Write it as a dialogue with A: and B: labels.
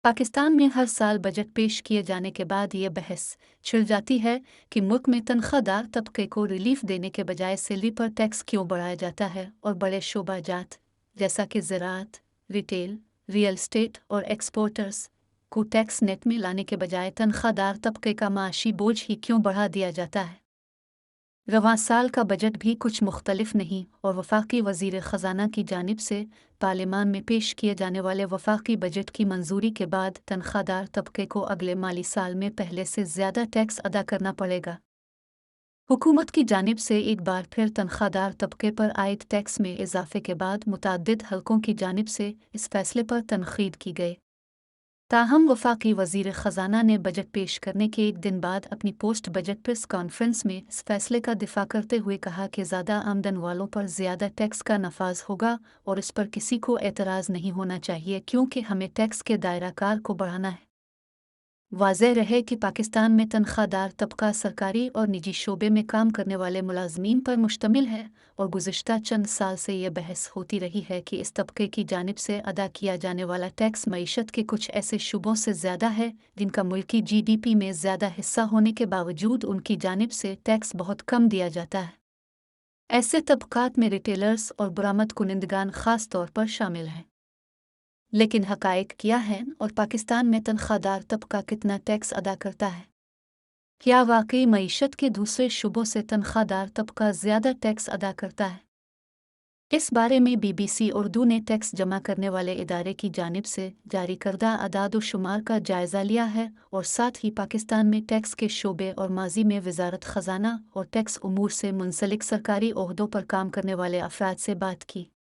A: पाकिस्तान में हर साल बजट पेश किए जाने के बाद ये बहस छिड़ जाती है कि मुल्क में तनख्वाहदार तबके को रिलीफ देने के बजाय सैलरी पर टैक्स क्यों बढ़ाया जाता है और बड़े शोबा जात जैसा कि ज़राअत, रिटेल, रियल एस्टेट और एक्सपोर्टर्स को टैक्स नेट में लाने के बजाय तनख्वाहदार तबके का माशी बोझ ही क्यों बढ़ा दिया जाता है। रवां साल का बजट भी कुछ मुख्तलिफ नहीं और वफाकी वज़ीर ख़जाना की जानिब से पार्लियामान में पेश किए जाने वाले वफाकी बजट की मंजूरी के बाद तनख्वाहदार तबके को अगले माली साल में पहले से ज़्यादा टैक्स अदा करना पड़ेगा। हुकूमत की जानिब से एक बार फिर तनख्वाहदार तबके पर आयद टैक्स में इजाफे के बाद मुतअद्दिद हलकों की जानिब से इस फैसले पर तनकीद की गई। ताहम वफाकी वज़ीर ख़जाना ने बजट पेश करने के एक दिन बाद अपनी पोस्ट बजट प्रेस कॉन्फ्रेंस में इस फैसले का दिफा करते हुए कहा कि ज़्यादा आमदन वालों पर ज़्यादा टैक्स का नफाज होगा और इस पर किसी को एतराज़ नहीं होना चाहिए क्योंकि हमें टैक्स के दायरा कार को बढ़ाना है। वाज़ेह रहे कि पाकिस्तान में तनख्वाहदार तबका सरकारी और निजी शोबे में काम करने वाले मुलाजमीन पर मुश्तमिल है और गुज़िश्ता चंद साल से ये बहस होती रही है कि इस तबके की जानिब से अदा किया जाने वाला टैक्स मईशत के कुछ ऐसे शुबों से ज़्यादा है जिनका मुल्की GDP में ज़्यादा हिस्सा होने के बावजूद उनकी जानिब से टैक्स बहुत कम दिया जाता है। ऐसे तबकात में रिटेलर्स और बरामद कुनिंदगान ख़ास तौर पर शामिल हैं। लेकिन हक़ाइक़ क्या हैं और पाकिस्तान में तनख्वाहदार तबका कितना टैक्स अदा करता है? क्या वाकई मईशत के दूसरे शुबों से तनख्वाहदार तबका ज़्यादा टैक्स अदा करता है? इस बारे में BBC उर्दू ने टैक्स जमा करने वाले इदारे की जानिब से जारी करदा अदाद व शुमार का जायज़ा लिया है और साथ ही पाकिस्तान में टैक्स के शोबे और माजी में वज़ारत ख़जाना और टैक्स उमूर से मुंसलिक सरकारी ओहदों पर काम करने वाले अफराद से बात की।